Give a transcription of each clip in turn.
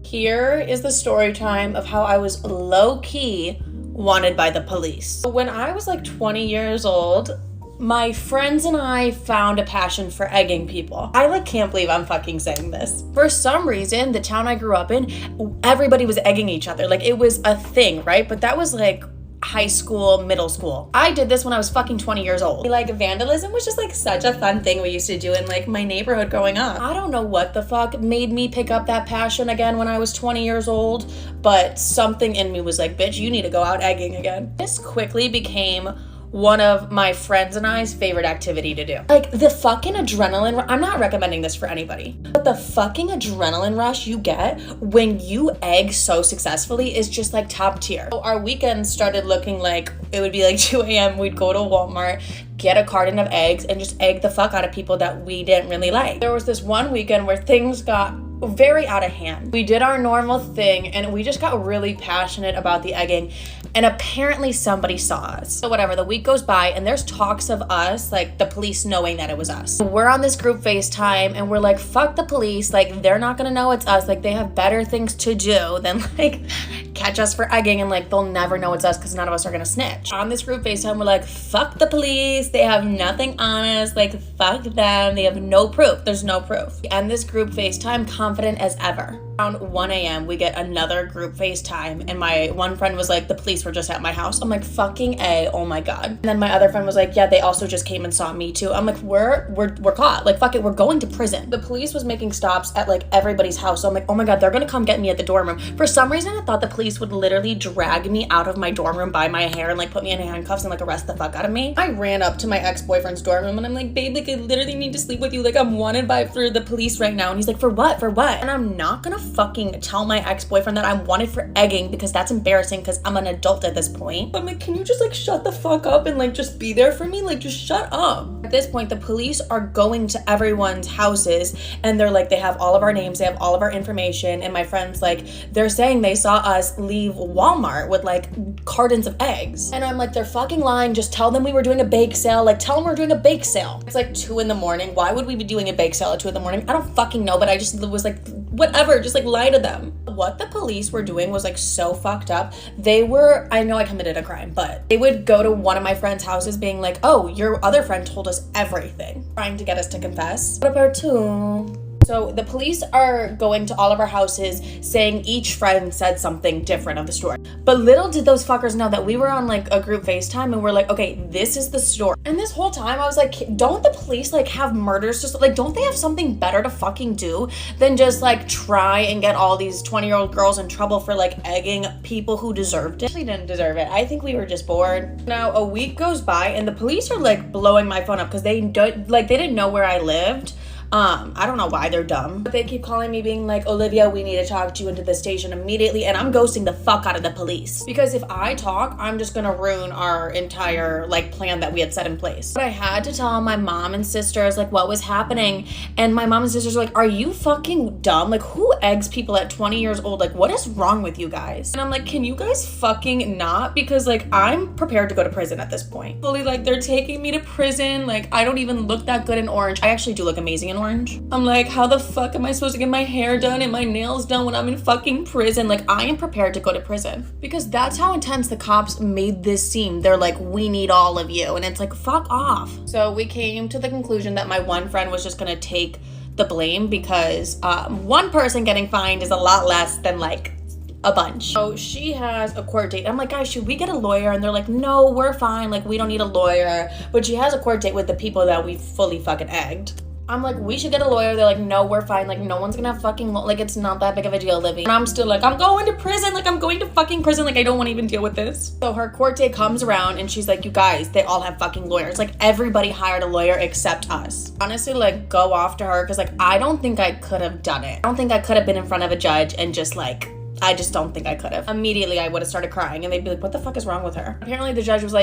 Here is the story time of how I was low-key wanted by the police. When I was like 20 years old, my friends and I found a passion for egging people. I can't believe I'm fucking saying this. For some reason, the town I grew up in, everybody was egging each other. It was a thing, right? But that was high school, middle school. I did this when I was fucking 20 years old. Vandalism was just such a fun thing we used to do in my neighborhood growing up. I don't know what the fuck made me pick up that passion again when I was 20 years old, but something in me was like, bitch, you need to go out egging again. This quickly became one of my friends and I's favorite activity to do. The fucking adrenaline, I'm not recommending this for anybody, but the fucking adrenaline rush you get when you egg so successfully is just top tier. So our weekends started looking like it would be 2 a.m. We'd go to Walmart, get a carton of eggs, and just egg the fuck out of people that we didn't really like. There was this one weekend where things got very out of hand. We did our normal thing and we just got really passionate about the egging, and apparently somebody saw us. So whatever, the week goes by and there's talks of us, the police knowing that it was us. We're on this group FaceTime and we're like, fuck the police, they're not gonna know it's us, they have better things to do than catch us for egging, and they'll never know it's us because none of us are gonna snitch. On this group FaceTime, we're like, fuck the police, they have nothing on us, fuck them, they have no proof. There's no proof. We end this group FaceTime confident as ever. Around 1 a.m. we get another group FaceTime and my one friend was like, the police were just at my house. I'm like, fucking A, oh my God. And then my other friend was like, yeah, they also just came and saw me too. I'm like, we're caught. Fuck it, we're going to prison. The police was making stops at everybody's house. So I'm like, oh my God, they're gonna come get me at the dorm room. For some reason, I thought the police would literally drag me out of my dorm room by my hair and put me in handcuffs and arrest the fuck out of me. I ran up to my ex-boyfriend's dorm room and I'm like, babe, I literally need to sleep with you. I'm wanted for the police right now. And he's like, for what? For what? And I'm not gonna fucking tell my ex-boyfriend that I'm wanted for egging because that's embarrassing because I'm an adult at this point. I'm like, can you just shut the fuck up and just be there for me? Just shut up. At this point, the police are going to everyone's houses and they're they have all of our names, they have all of our information, and my friends they're saying they saw us leave Walmart with cartons of eggs. And I'm like, they're fucking lying. Just tell them we were doing a bake sale. Tell them we're doing a bake sale. It's 2 in the morning. Why would we be doing a bake sale at 2 in the morning? I don't fucking know, but I just was whatever, just lie to them. What the police were doing was so fucked up. I know I committed a crime, but they would go to one of my friends' houses being oh, your other friend told us everything, trying to get us to confess. What about two? So the police are going to all of our houses saying each friend said something different of the story. But little did those fuckers know that we were on a group FaceTime and we're okay, this is the story. And this whole time I was don't the police have murders? Just don't they have something better to fucking do than just try and get all these 20-year-old girls in trouble for egging people who deserved it? Actually didn't deserve it. I think we were just bored. Now a week goes by and the police are blowing my phone up because they didn't know where I lived. I don't know why, they're dumb. But they keep calling me being Olivia, we need to talk to you into the station immediately, and I'm ghosting the fuck out of the police. Because if I talk, I'm just gonna ruin our entire plan that we had set in place. But I had to tell my mom and sisters what was happening, and my mom and sisters were are you fucking dumb? Who eggs people at 20 years old? What is wrong with you guys? And I'm can you guys fucking not? Because I'm prepared to go to prison at this point. Fully they're taking me to prison. I don't even look that good in orange. I actually do look amazing in orange. I'm how the fuck am I supposed to get my hair done and my nails done when I'm in fucking prison? I am prepared to go to prison. Because that's how intense the cops made this seem. They're we need all of you. And it's fuck off. So we came to the conclusion that my one friend was just gonna take the blame because one person getting fined is a lot less than a bunch. So she has a court date. I'm guys, should we get a lawyer? And they're no, we're fine. We don't need a lawyer. But she has a court date with the people that we fully fucking egged. I'm we should get a lawyer. They're no, we're fine. No one's gonna fucking, it's not that big of a deal, Livy. And I'm still I'm going to prison. I'm going to fucking prison. I don't want to even deal with this. So her court date comes around and she's you guys, they all have fucking lawyers. Everybody hired a lawyer except us. Honestly, go off to her because I don't think I could have done it. I don't think I could have been in front of a judge and just I just don't think I could have. Immediately I would have started crying and they'd be what the fuck is wrong with her? Apparently the judge was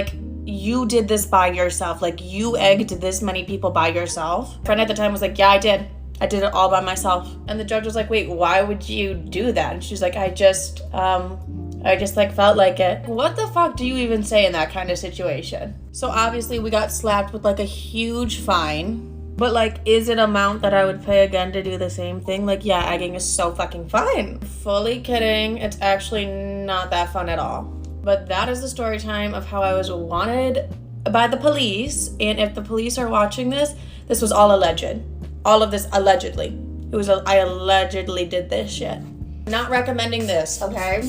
you did this by yourself. You egged this many people by yourself. My friend at the time was yeah, I did it all by myself. And the judge was wait, why would you do that? And she's I just felt like it. What the fuck do you even say in that kind of situation? So obviously we got slapped with a huge fine. But like, is it an amount that I would pay again to do the same thing? Like, yeah, egging is so fucking fun. Fully kidding, it's actually not that fun at all. But that is the story time of how I was wanted by the police. And if the police are watching this, this was all alleged. All of this allegedly. I allegedly did this shit. Not recommending this, okay?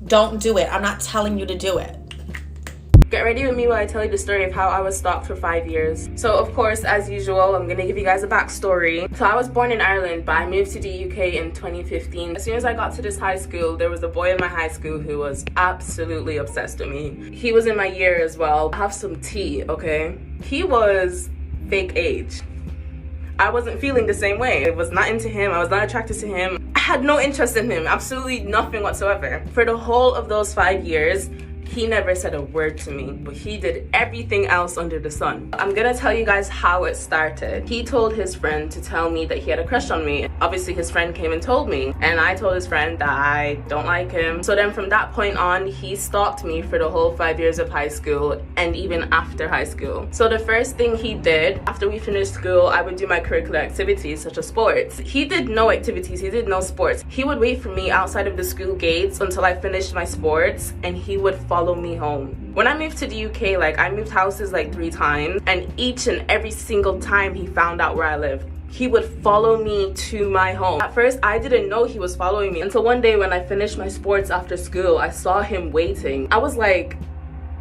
Don't do it. I'm not telling you to do it. Get ready with me while I tell you the story of how I was stalked for 5 years. So of course, as usual, I'm gonna give you guys a backstory. So I was born in Ireland, but I moved to the UK in 2015. As soon as I got to this high school, there was a boy in my high school who was absolutely obsessed with me. He was in my year as well. Have some tea, okay? He was fake age. I wasn't feeling the same way. I was not into him. I was not attracted to him. I had no interest in him. Absolutely nothing whatsoever. For the whole of those 5 years, he never said a word to me, but he did everything else under the sun. I'm gonna tell you guys how it started. He told his friend to tell me that he had a crush on me. Obviously, his friend came and told me, and I told his friend that I don't like him. So then from that point on, he stalked me for the whole 5 years of high school and even after high school. So the first thing he did, after we finished school, I would do my curricular activities such as sports. He did no activities, he did no sports. He would wait for me outside of the school gates until I finished my sports, and he would follow me home. When I moved to the UK, like, I moved houses like 3 times, and each and every single time he found out where I lived, he would follow me to my home. At first, I didn't know he was following me until one day when I finished my sports after school, I saw him waiting. I was like,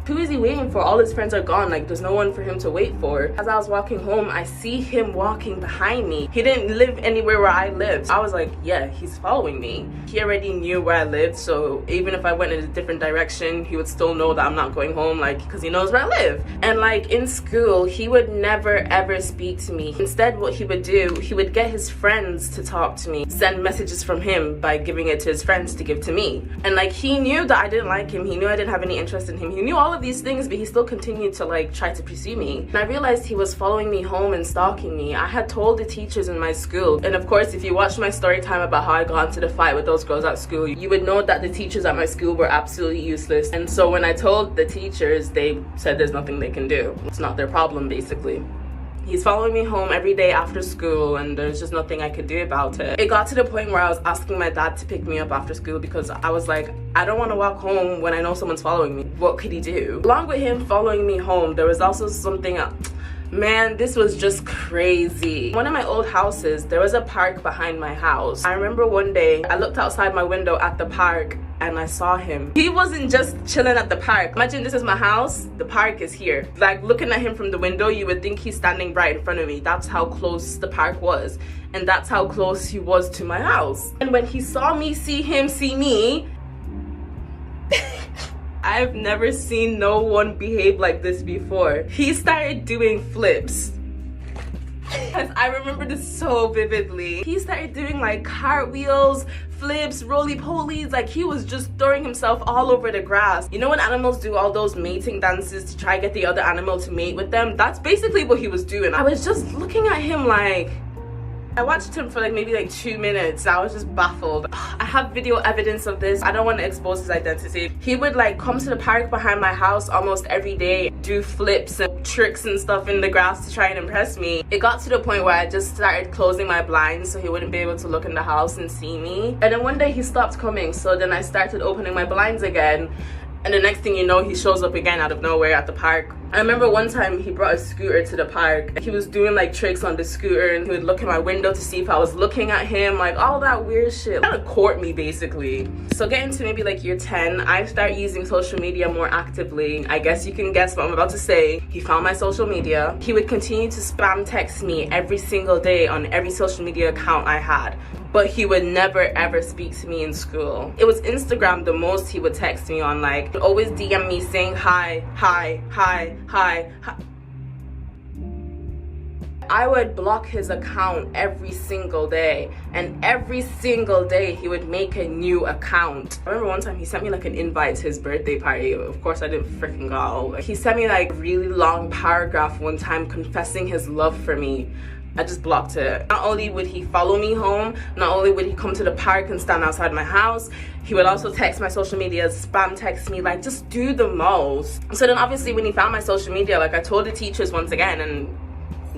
who is he waiting for? All his friends are gone. Like, there's no one for him to wait for. As I was walking home, I see him walking behind me. He didn't live anywhere where I lived. I was like, yeah, he's following me. He already knew where I lived, so even if I went in a different direction, he would still know that I'm not going home, like, because he knows where I live. And like, in school, he would never ever speak to me. Instead, what he would do, he would get his friends to talk to me, send messages from him by giving it to his friends to give to me. And like, he knew that I didn't like him. He knew I didn't have any interest in him. He knew all of these things, but he still continued to like try to pursue me. And I realized he was following me home and stalking me. I had told the teachers in my school, and of course, if you watched my story time about how I got into the fight with those girls at school, you would know that the teachers at my school were absolutely useless. And so when I told the teachers, they said there's nothing they can do. It's not their problem, basically. He's following me home every day after school, and there's just nothing I could do about it. It got to the point where I was asking my dad to pick me up after school because I was like, I don't want to walk home when I know someone's following me. What could he do? Along with him following me home, there was also something else. Man, this was just crazy. One of my old houses, there was a park behind my house. I remember one day, I looked outside my window at the park and I saw him. He wasn't just chilling at the park. Imagine this is my house, the park is here. Like, looking at him from the window, you would think he's standing right in front of me. That's how close the park was. And that's how close he was to my house. And when he saw me see him see me, I've never seen no one behave like this before. He started doing flips. I remember this so vividly. He started doing like cartwheels, flips, roly-polies, like he was just throwing himself all over the grass. You know when animals do all those mating dances to try to get the other animal to mate with them? That's basically what he was doing. I was just looking at him like, I watched him for like maybe like 2 minutes. I was just baffled. I have video evidence of this. I don't want to expose his identity. He would like come to the park behind my house almost every day, do flips and tricks and stuff in the grass to try and impress me. It got to the point where I just started closing my blinds so he wouldn't be able to look in the house and see me. And then one day he stopped coming, so then I started opening my blinds again. And the next thing you know, he shows up again out of nowhere at the park. I remember one time he brought a scooter to the park. He was doing like tricks on the scooter, and he would look in my window to see if I was looking at him, like all that weird shit. Kind of court me basically. So getting to maybe like year 10, I start using social media more actively. I guess you can guess what I'm about to say. He found my social media. He would continue to spam text me every single day on every social media account I had. But he would never ever speak to me in school. It was Instagram the most he would text me on. Like, he would always DM me saying hi, hi, hi, hi, hi. I would block his account every single day, and every single day he would make a new account. I remember one time he sent me like an invite to his birthday party. Of course I didn't freaking go. He sent me like a really long paragraph one time confessing his love for me. I just blocked it. Not only would he follow me home, not only would he come to the park and stand outside my house, he would also text my social media, spam text me, like just do the most. So then obviously when he found my social media, like I told the teachers once again, and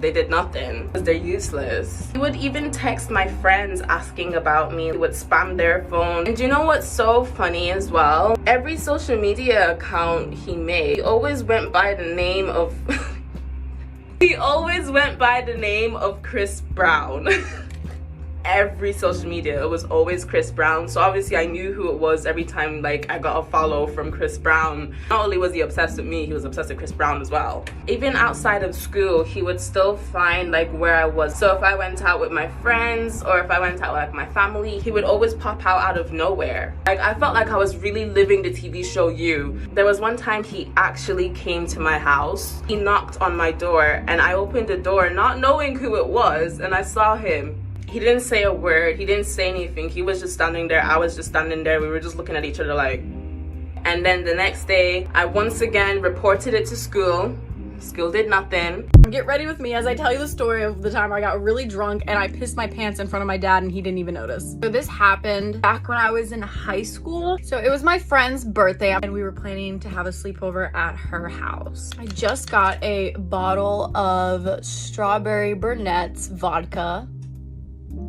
They did nothing because they're useless. He would even text my friends asking about me. He would spam their phone. And do you know what's so funny as well? Every social media account he made, he always went by the name of he always went by the name of Chris Brown. Every social media, it was always Chris Brown. So obviously I knew who it was every time like I got a follow from Chris Brown. Not only was he obsessed with me, he was obsessed with Chris Brown as well. Even outside of school, he would still find like where I was. So if I went out with my friends or if I went out with like my family, he would always pop out of nowhere. Like I felt like I was really living the TV show You. There was one time he actually came to my house. He knocked on my door and I opened the door not knowing who it was, and I saw him. He didn't say a word, he didn't say anything. He was just standing there, I was just standing there. We were just looking at each other like. And then the next day, I once again reported it to school. School did nothing. Get ready with me as I tell you the story of the time I got really drunk and I pissed my pants in front of my dad and he didn't even notice. So this happened back when I was in high school. So it was my friend's birthday and we were planning to have a sleepover at her house. I just got a bottle of strawberry Burnett's vodka.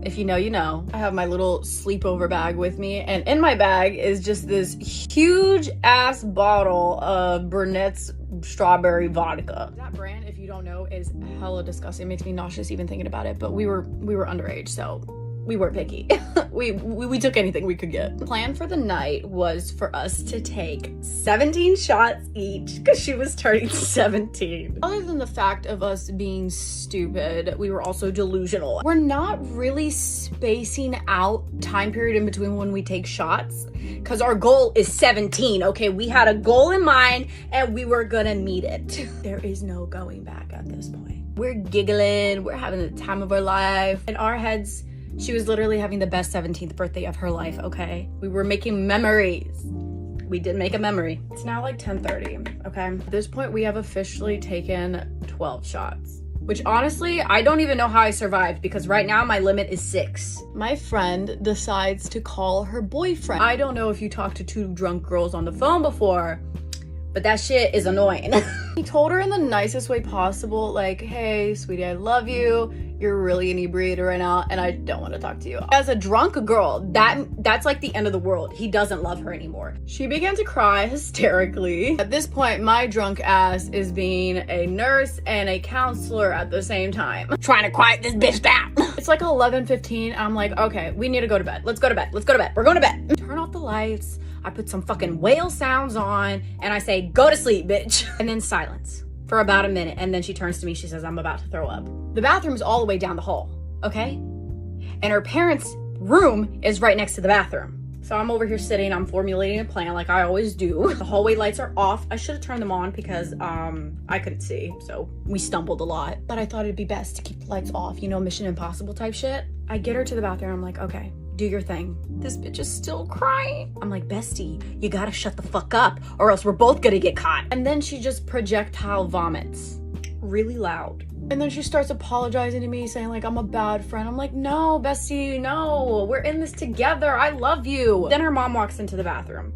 If you know, you know. I have my little sleepover bag with me, and in my bag is just this huge ass bottle of Burnett's strawberry vodka. That brand, if you don't know, is hella disgusting. It makes me nauseous even thinking about it, but we were underage, so we weren't picky. we took anything we could get. The plan for the night was for us to take 17 shots each because she was turning 17. Other than the fact of us being stupid, we were also delusional. We're not really spacing out time period in between when we take shots because our goal is 17, okay? We had a goal in mind and we were gonna meet it. There is no going back at this point. We're giggling, we're having the time of our life. In our heads, she was literally having the best 17th birthday of her life, okay? We were making memories. We did make a memory. It's now like 10:30, okay? At this point, we have officially taken 12 shots, which honestly, I don't even know how I survived because right now my limit is 6. My friend decides to call her boyfriend. I don't know if you talked to 2 drunk girls on the phone before, but that shit is annoying. He told her in the nicest way possible, like, hey, sweetie, I love you. You're really inebriated right now, and I don't want to talk to you. As a drunk girl, that's like the end of the world. He doesn't love her anymore. She began to cry hysterically. At this point, my drunk ass is being a nurse and a counselor at the same time. I'm trying to quiet this bitch down. It's like 11:15. I'm like, okay, we need to go to bed. Let's go to bed. Let's go to bed. We're going to bed. Turn off the lights. I put some fucking whale sounds on and I say, go to sleep, bitch. And then silence for about a minute. And then she turns to me, she says, I'm about to throw up. The bathroom's all the way down the hall, okay? And her parents' room is right next to the bathroom. So I'm over here sitting, I'm formulating a plan like I always do. The hallway lights are off. I should have turned them on because I couldn't see, so we stumbled a lot. But I thought it'd be best to keep the lights off, you know, Mission Impossible type shit. I get her to the bathroom, I'm like, okay, do your thing. This bitch is still crying. I'm like, bestie, you gotta shut the fuck up or else we're both gonna get caught. And then she just projectile vomits really loud. And then she starts apologizing to me, saying like, I'm a bad friend. I'm like, no, bestie, no, we're in this together. I love you. Then her mom walks into the bathroom.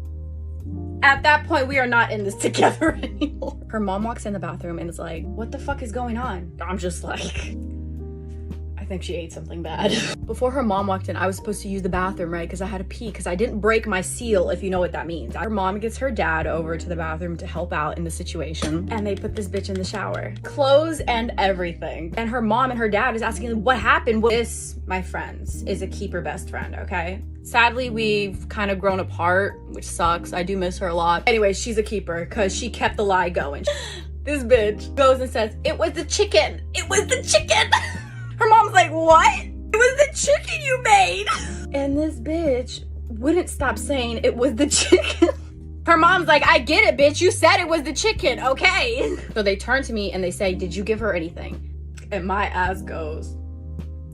At that point, we are not in this together anymore. Her mom walks in the bathroom and is like, what the fuck is going on? I'm just like, I think she ate something bad. Before her mom walked in, I was supposed to use the bathroom, right? Because I had to pee, because I didn't break my seal, if you know what that means. Her mom gets her dad over to the bathroom to help out in the situation, and they put this bitch in the shower. Clothes and everything. And her mom and her dad is asking, what happened? This, my friends, is a keeper best friend, okay? Sadly, we've kind of grown apart, which sucks. I do miss her a lot. Anyway, she's a keeper, because she kept the lie going. This bitch goes and says, it was the chicken. It was the chicken. Her mom's like, what? It was the chicken you made. And this bitch wouldn't stop saying it was the chicken. Her mom's like, I get it, bitch. You said it was the chicken, okay? So they turn to me and they say, did you give her anything? And my ass goes,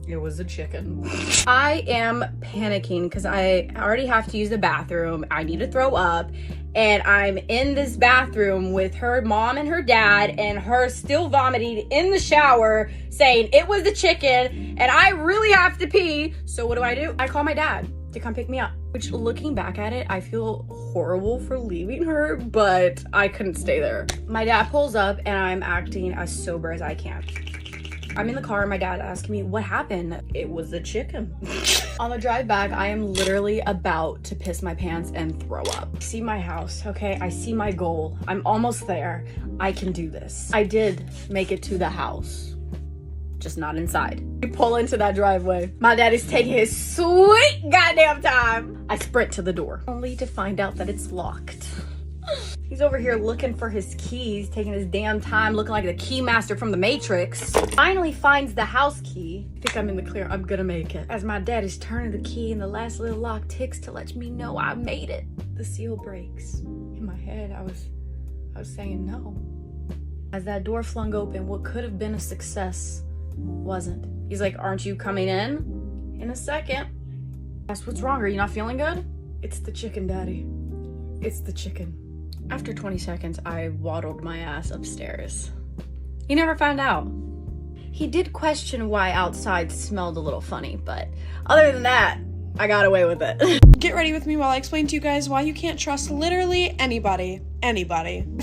it was a chicken. I am panicking because I already have to use the bathroom. I need to throw up. And I'm in this bathroom with her mom and her dad and her still vomiting in the shower saying it was the chicken and I really have to pee. So what do? I call my dad to come pick me up. Which, looking back at it, I feel horrible for leaving her, but I couldn't stay there. My dad pulls up and I'm acting as sober as I can. I'm in the car and my dad asking me, what happened? It was a chicken. On the drive back, I am literally about to piss my pants and throw up. I see my house, okay? I see my goal. I'm almost there. I can do this. I did make it to the house, just not inside. We pull into that driveway. My daddy's taking his sweet goddamn time. I sprint to the door, only to find out that it's locked. He's over here looking for his keys, taking his damn time, looking like the key master from the Matrix. Finally finds the house key. I think I'm in the clear. I'm gonna make it. As my dad is turning the key and the last little lock ticks to let me know I made it. The seal breaks. In my head, I was saying no. As that door flung open, what could have been a success wasn't. He's like, aren't you coming in? In a second. That's what's wrong. Are you not feeling good? It's the chicken, Daddy. It's the chicken. After 20 seconds, I waddled my ass upstairs. He never found out. He did question why outside smelled a little funny, but other than that, I got away with it. Get ready with me while I explain to you guys why you can't trust literally anybody. I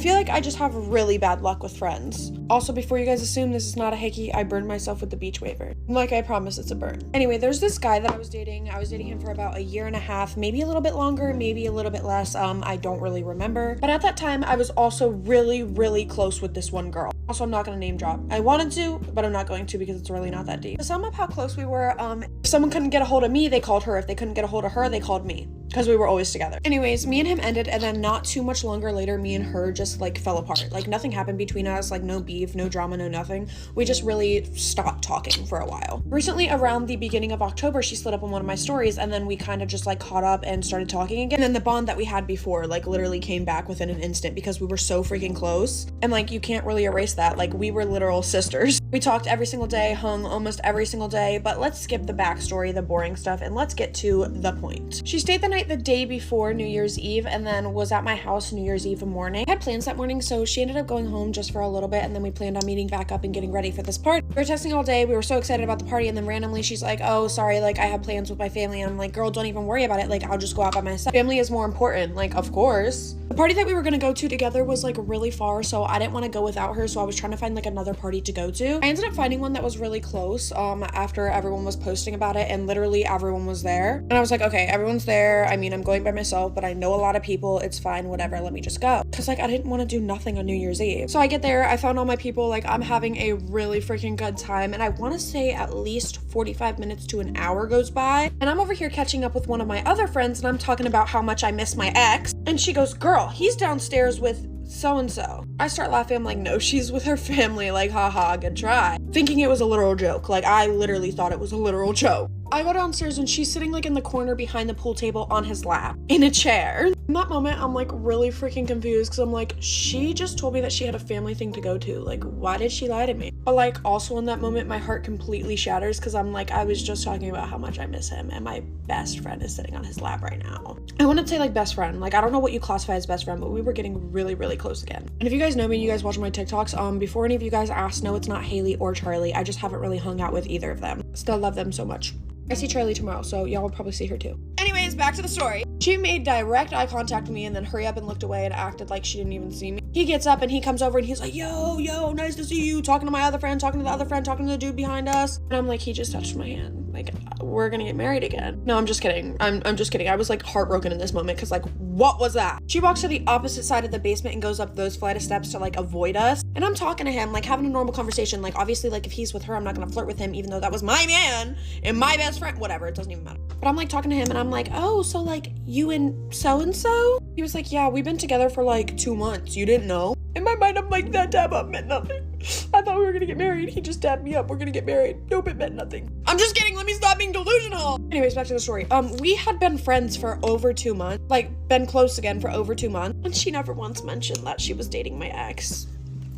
feel like I just have really bad luck with friends. Also, before you guys assume this is not a hickey, I burned myself with the beach waiver. Like I promise, it's a burn. Anyway, there's this guy that I was dating. I was dating him for about 1.5 years, maybe a little bit longer, maybe a little bit less. I don't really remember. But at that time, I was also really close with this one girl. Also, I'm not gonna name drop. I wanted to, but I'm not going to because it's really not that deep. To sum up how close we were, if someone couldn't get a hold of me, they called her. If they couldn't get a hold of her, they called me. Because we were always together. Anyways, me and him ended, and then not too much longer later, me and her just like fell apart. Like nothing happened between us, like no beef, no drama, no nothing. We just really stopped talking for a while. Recently, around the beginning of October, she slid up on one of my stories, and then we kind of just like caught up and started talking again. And then the bond that we had before like literally came back within an instant because we were so freaking close. And like you can't really erase that. Like we were literal sisters. We talked every single day, hung almost every single day, but let's skip the backstory, the boring stuff, and let's get to the point. She stayed the night the day before New Year's Eve and then was at my house New Year's Eve morning. I had plans that morning, so she ended up going home just for a little bit, and then we planned on meeting back up and getting ready for this party. We were texting all day. We were so excited about the party, and then randomly she's like, oh, sorry, like I have plans with my family. And I'm like, girl, don't even worry about it. Like I'll just go out by myself. Family is more important. Like, of course. The party that we were gonna go to together was like really far, so I didn't want to go without her, so I was trying to find like another party to go to. I ended up finding one that was really close after everyone was posting about it, and literally everyone was there. And I was like, okay, everyone's there. I mean, I'm going by myself, but I know a lot of people. It's fine, whatever, let me just go. Because like I didn't want to do nothing on New Year's Eve. So I get there, I found all my people, like I'm having a really freaking good time, and I want to say at least 45 minutes to an hour goes by, and I'm over here catching up with one of my other friends, and I'm talking about how much I miss my ex, and she goes, girl, he's downstairs with so-and-so. I start laughing. I'm like, no, she's with her family. Like, haha, good try. Thinking it was a literal joke. Like, I literally thought it was a literal joke. I go downstairs and she's sitting like in the corner behind the pool table on his lap in a chair. In that moment, I'm like really freaking confused because I'm like, she just told me that she had a family thing to go to. Like, why did she lie to me? But like also in that moment, my heart completely shatters because I'm like, I was just talking about how much I miss him and my best friend is sitting on his lap right now. I wouldn't say like best friend. Like, I don't know what you classify as best friend, but we were getting really close again. And if you guys know me and you guys watch my TikToks, before any of you guys ask, no, it's not Haley or Charlie. I just haven't really hung out with either of them. Still love them so much. I see Charlie tomorrow, so y'all will probably see her too. Anyways, back to the story. She made direct eye contact with me and then hurry up and looked away and acted like she didn't even see me. He gets up and he comes over and he's like, yo, nice to see you. Talking to my other friend, talking to the other friend, talking to the dude behind us. And I'm like, he just touched my hand. Like, we're gonna get married again. No, I'm just kidding. I'm just kidding. I was like heartbroken in this moment because like, what was that? She walks to the opposite side of the basement and goes up those flight of steps to like avoid us. And I'm talking to him, like having a normal conversation. Like, obviously, like if he's with her, I'm not gonna flirt with him, even though that was my man and my best friend. Whatever, it doesn't even matter. But I'm like talking to him and I'm like, oh, so like you and so-and-so? He was like, yeah, we've been together for like 2 months. You didn't know? In my mind, I'm like, that dab up meant nothing. I thought we were gonna get married. He just dabbed me up. We're gonna get married. Nope, it meant nothing. I'm just kidding. Let me stop being delusional. Anyways, back to the story. We had been friends for over 2 months. Like, been close again for over 2 months. And she never once mentioned that she was dating my ex.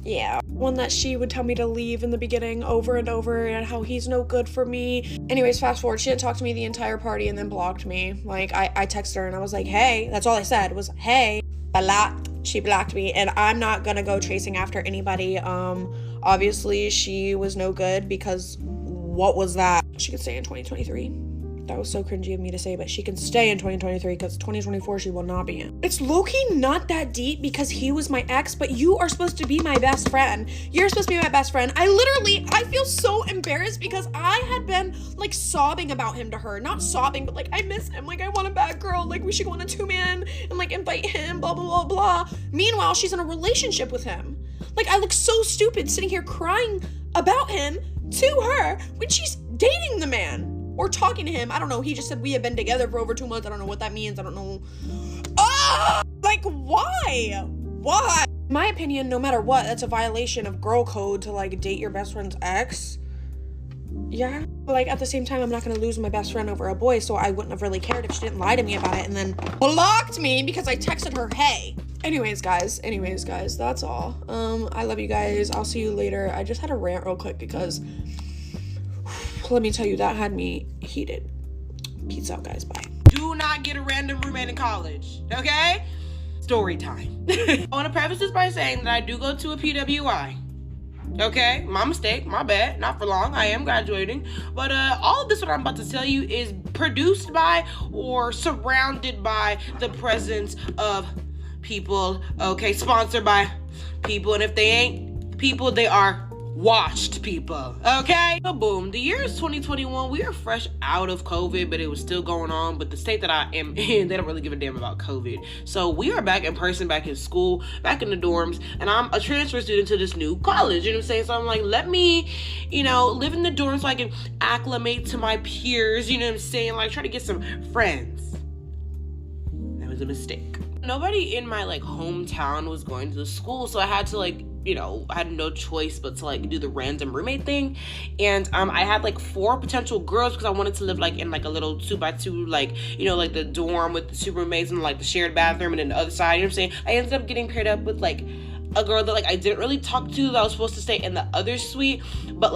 Yeah. One that she would tell me to leave in the beginning over and over and how he's no good for me. Anyways, fast forward. She didn't talk to me the entire party and then blocked me. Like, I texted her and I was like, hey. That's all I said was, hey. Blocked. She blocked me, and I'm not gonna go chasing after anybody. Obviously she was no good because what was that? She could stay in 2023. That was so cringy of me to say, but she can stay in 2023 because 2024 she will not be in. It's low-key not that deep because he was my ex, but you are supposed to be my best friend. You're supposed to be my best friend. I feel so embarrassed because I had been like sobbing about him to her. Not sobbing, but like I miss him. Like I want a bad girl. Like we should go on a 2-man and like invite him, blah, blah, blah, blah. Meanwhile, she's in a relationship with him. Like I look so stupid sitting here crying about him to her when she's dating the man. Or talking to him. I don't know. He just said we have been together for over 2 months. I don't know what that means. I don't know. Like, why? Why? In my opinion, no matter what, that's a violation of girl code to, like, date your best friend's ex. Yeah. Like, at the same time, I'm not going to lose my best friend over a boy, so I wouldn't have really cared if she didn't lie to me about it and then blocked me because I texted her, hey. Anyways, guys, that's all. I love you guys. I'll see you later. I just had to rant real quick because... let me tell you, that had me heated. Peace out, guys. Bye. Do not get a random roommate in college, okay? Story time. I want to preface this by saying that I do go to a PWI. Okay? My mistake. My bad. Not for long. I am graduating. But all of this, what I'm about to tell you, is produced by or surrounded by the presence of people. Okay? Sponsored by people. And if they ain't people, they are watched people, okay? So boom, the year is 2021. We are fresh out of COVID, but it was still going on. But the state that I am in, they don't really give a damn about COVID. So we are back in person, back in school, back in the dorms, and I'm a transfer student to this new college, you know what I'm saying? So I'm like, let me, live in the dorms so I can acclimate to my peers, you know what I'm saying? Like, try to get some friends. That was a mistake. Nobody in my, hometown was going to the school, so I had to, I had no choice but to, do the random roommate thing. And I had, 4 potential girls because I wanted to live, in, a little 2x2, the dorm with the 2 roommates and, the shared bathroom and then the other side, you know what I'm saying? I ended up getting paired up with, a girl that, I didn't really talk to that was supposed to stay in the other suite, but,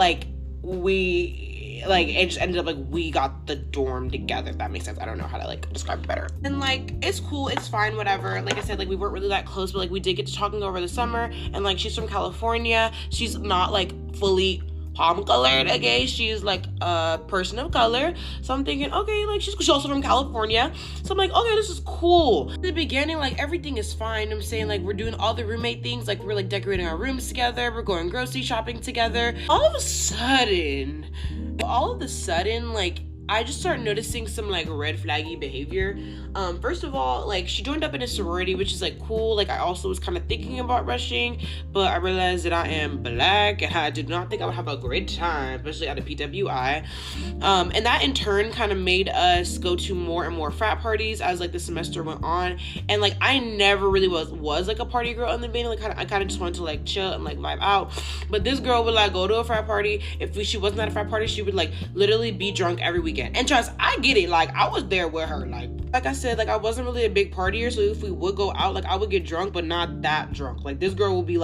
it just ended up we got the dorm together, if that makes sense. I don't know how to describe it better. And it's cool, it's fine, whatever. Like I said, we weren't really that close, but we did get to talking over the summer. And she's from California. She's not fully palm colored, okay? She's a person of color. So I'm thinking, okay, she's also from California. So I'm like, okay, this is cool. In the beginning, everything is fine. I'm saying we're doing all the roommate things, we're decorating our rooms together, we're going grocery shopping together. All of a sudden, I just started noticing some red flaggy behavior. First of all, she joined up in a sorority, which is cool. I also was kind of thinking about rushing, but I realized that I am black and I did not think I would have a great time, especially at a PWI. And that in turn kind of made us go to more and more frat parties as the semester went on. And I never really was a party girl in the beginning. I kind of just wanted to chill and vibe out. But this girl would go to a frat party. If she wasn't at a frat party, she would literally be drunk every weekend. And trust, I get it. I was there with her. Like I said, I wasn't really a big partier, so if we would go out, I would get drunk, but not that drunk. This girl would be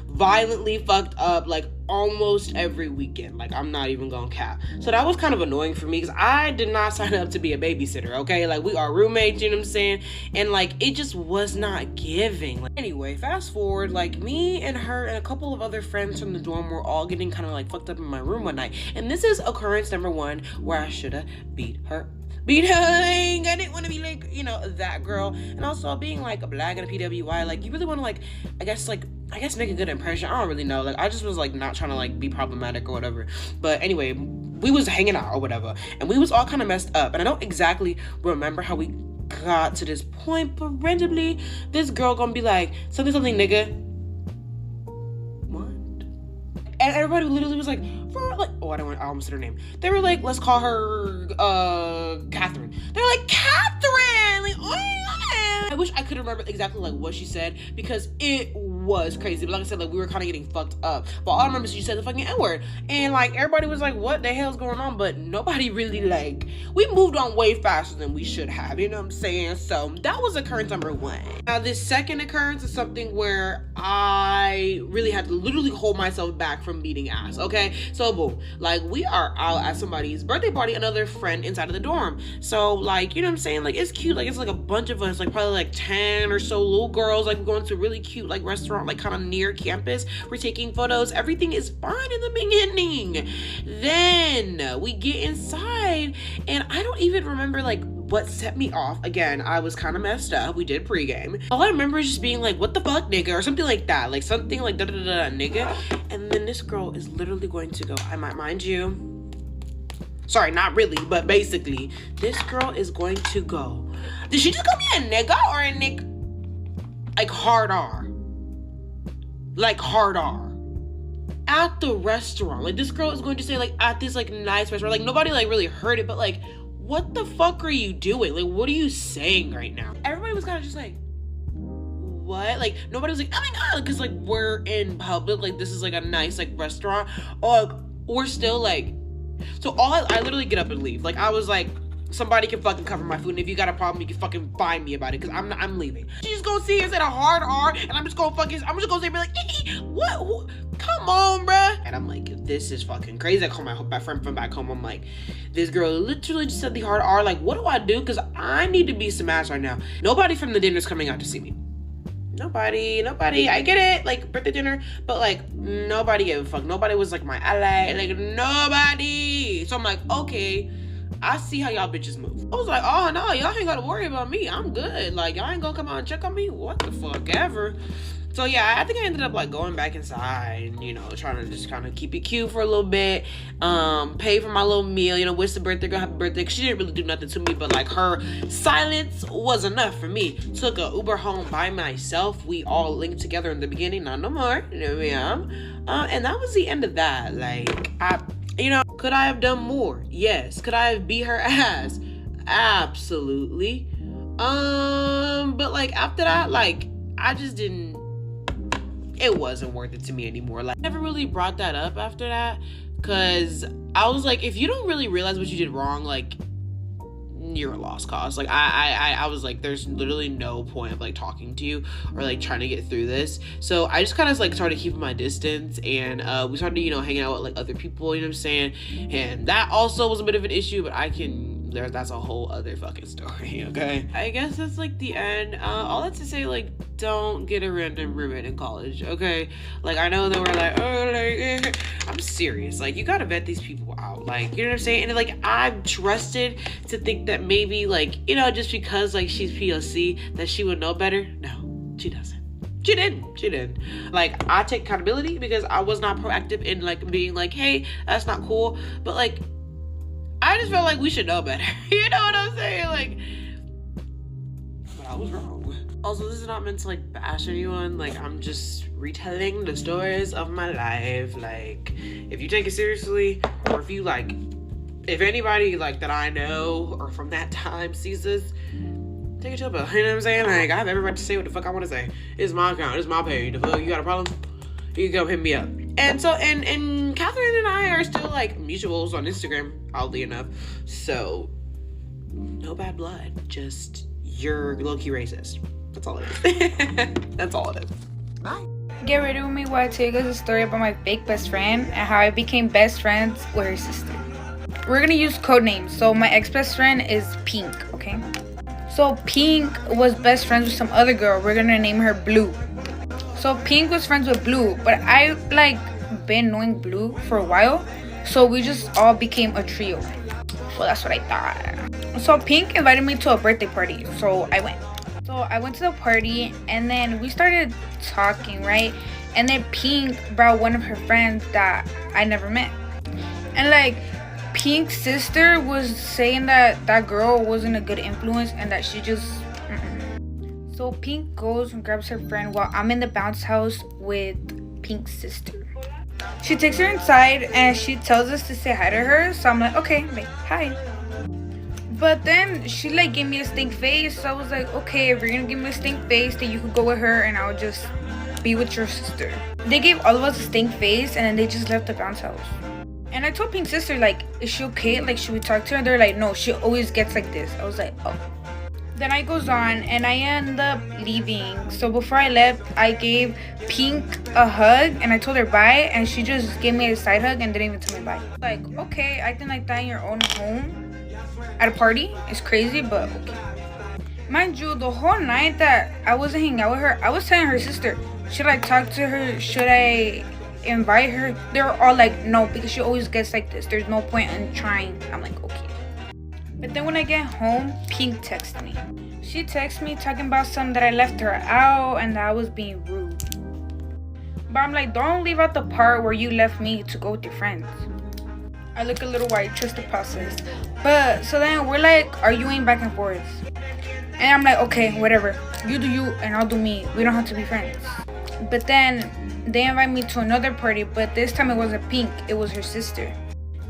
violently fucked up almost every weekend. I'm not even gonna cap. So that was kind of annoying for me because I did not sign up to be a babysitter, okay? We are roommates, you know what I'm saying? And it just was not giving. Anyway, fast forward, me and her and a couple of other friends from the dorm were all getting kind of fucked up in my room one night. And this is occurrence number 1 where I should have beat her. I didn't want to be that girl. And also being a black and a PWI, you really want to I guess make a good impression. I don't really know. I just was not trying to be problematic or whatever. But anyway, we was hanging out or whatever, and we was all kind of messed up. And I don't exactly remember how we got to this point, but randomly this girl gonna be something nigga. What? And everybody literally was I almost said her name. They were let's call her Catherine. They were Catherine! Oh yeah! I wish I could remember exactly what she said because it was crazy. But like I said, we were kind of getting fucked up. But all I remember is she said the fucking N-word. And everybody was what the hell's going on? But nobody really we moved on way faster than we should have. You know what I'm saying? So that was occurrence number 1. Now this second occurrence is something where I really had to literally hold myself back from beating ass. Okay? So boom. We are out at somebody's birthday party, another friend inside of the dorm. So you know what I'm saying? It's cute. It's a bunch of us, probably 10 or so little girls, going to a really cute restaurant restaurant like kind of near campus. We're taking photos. Everything is fine in the beginning. Then we get inside and I don't even remember like what set me off. Again, I was kind of messed up. We did pregame. All I remember is just being like, what the fuck, nigga? Or something like that. Like something like da-da-da-da, nigga. And then this girl is literally going to go, I might mind you. Sorry, not really, but basically, this girl is going to go. Did she just call me a nigga or a nick? Like hard R. Like hard R. At the restaurant. Like this girl is going to say like at this like nice restaurant. Like nobody like really heard it, but like, what the fuck are you doing? Like, what are you saying right now? Everybody was kind of just like, what? Like, nobody was like, oh my God, because like we're in public, like this is like a nice like restaurant. Or we're still like, so I literally get up and leave. Like I was like, somebody can fucking cover my food, and if you got a problem, you can fucking find me about it, because I'm leaving. She's gonna see us at a hard R, and I'm just gonna say, be like, what? Come on, bruh. And I'm like, this is fucking crazy. I call my friend from back home. I'm like, this girl literally just said the hard R. Like, what do I do? Because I need to be smashed right now. Nobody from the dinner's coming out to see me. Nobody. I get it, like birthday dinner, but like nobody gave a fuck. Nobody was like my ally. Like nobody. So I'm like, okay, I see how y'all bitches move. I was like, oh no, y'all ain't gotta worry about me. I'm good. Like y'all ain't gonna come out and check on me. What the fuck ever. So yeah, I think I ended up like going back inside, you know, trying to just kind of keep it cute for a little bit, pay for my little meal, you know, wish the birthday girl happy birthday, because she didn't really do nothing to me, but like her silence was enough for me. Took a Uber home by myself. We all linked together in the beginning, not no more. There we are. And that was the end of that. Like, could I have done more? Yes. Could I have beat her ass? Absolutely. But like after that, like I just didn't. It wasn't worth it to me anymore. Like, I never really brought that up after that, because I was like, if you don't really realize what you did wrong, like, you're a lost cause. Like, I was like, there's literally no point of like talking to you or like trying to get through this. So I just kind of like started keeping my distance, and we started, you know, hanging out with like other people, you know what I'm saying? And that also was a bit of an issue, but that's a whole other fucking story, okay? I guess that's like the end. All that to say, like, don't get a random roommate in college, okay? Like, I know that we're like, oh, like, I'm serious. Like, you gotta vet these people out. Like, you know what I'm saying? And like, I'm trusted to think that maybe, like, you know, just because like she's POC, that she would know better. No, she doesn't. She didn't. Like, I take accountability because I was not proactive in like being like, hey, that's not cool. But like, I just felt like we should know better. You know what I'm saying? Like, but I was wrong. Also, this is not meant to like bash anyone. Like, I'm just retelling the stories of my life. Like, if you take it seriously, or if you like, if anybody like that I know or from that time sees this, take it to a bill. You know what I'm saying? Like, I have every right to say what the fuck I want to say. It's my account. It's my page. The fuck, you got a problem? You can come hit me up. And so, and Catherine and I are still like mutuals on Instagram, oddly enough. So, no bad blood. Just, you're low-key racist. That's all it is. That's all it is. Bye. Get ready with me while I tell you guys a story about my fake best friend and how I became best friends with her sister. We're gonna use code names. So my ex-best friend is Pink, okay? So Pink was best friends with some other girl. We're gonna name her Blue. So Pink was friends with Blue, but I like been knowing Blue for a while, so we just all became a trio. Well, that's what I thought. So Pink invited me to a birthday party, so I went. So I went to the party, and then we started talking, right? And then Pink brought one of her friends that I never met. And like, Pink's sister was saying that that girl wasn't a good influence and that she just... So Pink goes and grabs her friend while I'm in the bounce house with Pink's sister. She takes her inside and she tells us to say hi to her. So I'm like, okay, like, hi. But then she like gave me a stink face. So I was like, okay, if you're gonna give me a stink face, then you could go with her and I'll just be with your sister. They gave all of us a stink face and then they just left the bounce house. And I told Pink's sister, like, is she okay? Like, should we talk to her? And they're like, no, she always gets like this. I was like, oh. The night goes on and I end up leaving. So before I left, I gave Pink a hug and I told her bye, and she just gave me a side hug and didn't even tell me bye. Like, okay, acting like that in your own home at a party is crazy, but okay. Mind you, the whole night that I wasn't hanging out with her, I was telling her sister, should I talk to her? Should I invite her? They're all like, no, because she always gets like this. There's no point in trying. I'm like, okay. But then when I get home, Pink texts me. She texts me talking about something that I left her out and that I was being rude. But I'm like, don't leave out the part where you left me to go with your friends. I look a little white, trust the process. But so then we're like arguing back and forth. And I'm like, okay, whatever. You do you and I'll do me. We don't have to be friends. But then they invite me to another party, but this time it wasn't Pink, it was her sister.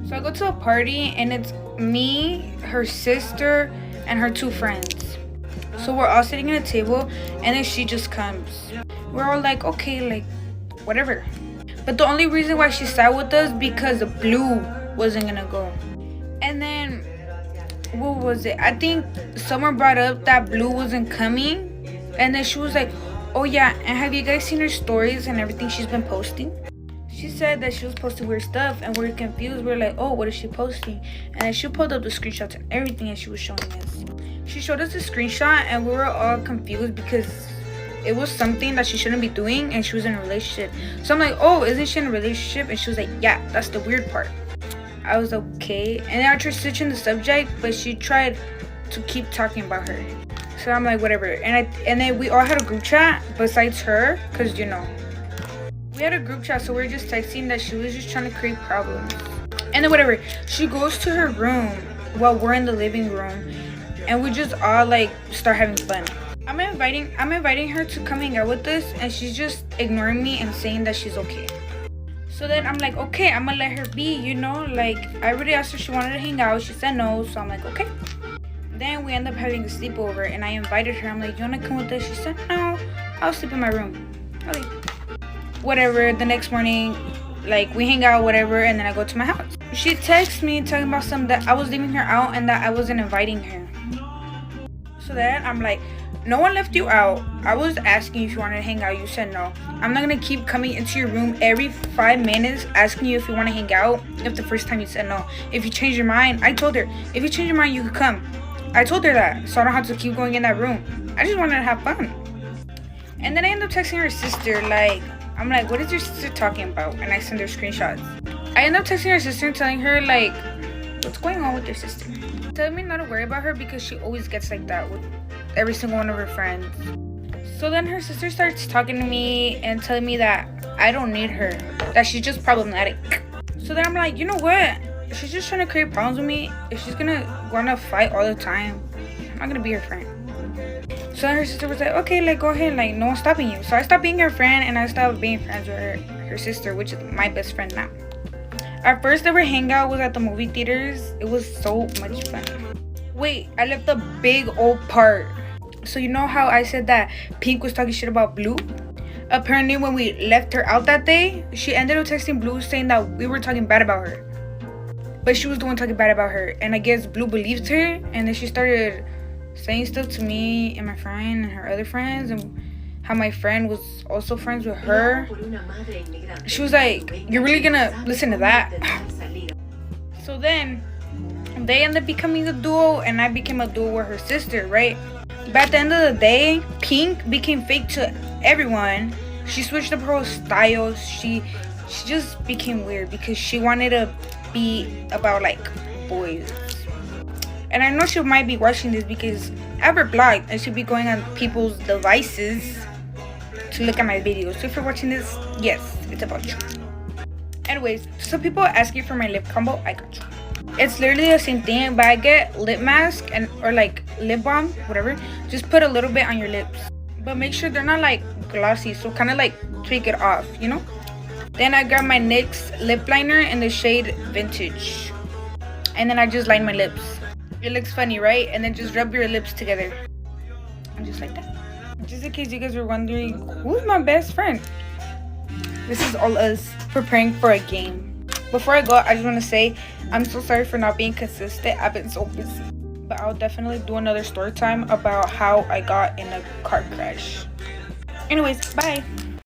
So I go to a party and it's me, her sister, and her 2 friends. So we're all sitting at a table and then she just comes. We're all like, okay, like, whatever. But the only reason why she sat with us because Blue wasn't gonna go. And then, what was it? I think someone brought up that Blue wasn't coming. And then she was like, oh yeah, and have you guys seen her stories and everything she's been posting? She said that she was posting weird stuff and we were confused. We were like, oh, what is she posting? And then she pulled up the screenshots and everything and she was showing us. She showed us the screenshot and we were all confused because it was something that she shouldn't be doing and she was in a relationship. So I'm like, oh, isn't she in a relationship? And she was like, yeah, that's the weird part. I was okay. And then I tried switching the subject, but she tried to keep talking about her. So I'm like, whatever. And then we all had a group chat besides her, because, you know, we had a group chat, so we were just texting that she was just trying to create problems. And then whatever, she goes to her room while we're in the living room, and we just all like start having fun. I'm inviting her to come hang out with us, and she's just ignoring me and saying that she's okay. So then I'm like, okay, I'm gonna let her be, you know, like I already asked her if she wanted to hang out. She said no, so I'm like, okay. Then we end up having a sleepover, and I invited her. I'm like, you wanna come with us? She said no, I'll sleep in my room. Okay. Whatever. The next morning, like we hang out, whatever, and then I go to my house. She texts me talking about something that I was leaving her out and that I wasn't inviting her. So then I'm like, no one left you out. I was asking you if you wanted to hang out. You said no. I'm not gonna keep coming into your room every 5 minutes asking you if you want to hang out if the first time you said no. If you change your mind, I told her, if you change your mind, you could come. I told her that, so I don't have to keep going in that room. I just wanted to have fun. And then I end up texting her sister, like, I'm like, what is your sister talking about? And I send her screenshots. I end up texting her sister and telling her, like, what's going on with your sister? Telling me not to worry about her because she always gets like that with every single one of her friends. So then her sister starts talking to me and telling me that I don't need her, that she's just problematic. So then I'm like, you know what? She's just trying to create problems with me. If she's gonna wanna fight all the time, I'm not gonna be her friend. So her sister was like, okay, like, go ahead, like, no one's stopping you. So I stopped being her friend and I stopped being friends with her sister, which is my best friend now. Our first ever hangout was at the movie theaters. It was so much fun. Wait, I left a big old part. So you know how I said that Pink was talking shit about Blue? Apparently when we left her out that day, she ended up texting Blue saying that we were talking bad about her. But she was the one talking bad about her. And I guess Blue believed her. And then she started saying stuff to me and my friend and her other friends. And how my friend was also friends with her. She was like, you're really gonna listen to that? So then they ended up becoming a duo. And I became a duo with her sister, right? But at the end of the day, Pink became fake to everyone. She switched up her whole style. She just became weird because she wanted to be about like boys. And I know she might be watching this because I have her blocked and she'll be going on people's devices to look at my videos. So if you're watching this, yes, it's about you. Anyways, some people ask you for my lip combo. I got you. It's literally the same thing, but I get lip mask or like lip balm, whatever. Just put a little bit on your lips, but make sure they're not like glossy, so kind of like tweak it off, you know. Then I grab my NYX lip liner in the shade Vintage, and then I just line my lips. It looks funny, right? And then just rub your lips together and just like that. Just in case you guys were wondering, who's my best friend? This is all us preparing for a game. Before I go, I just want to say I'm so sorry for not being consistent. I've been so busy. But I'll definitely do another story time about how I got in a car crash. Anyways, bye.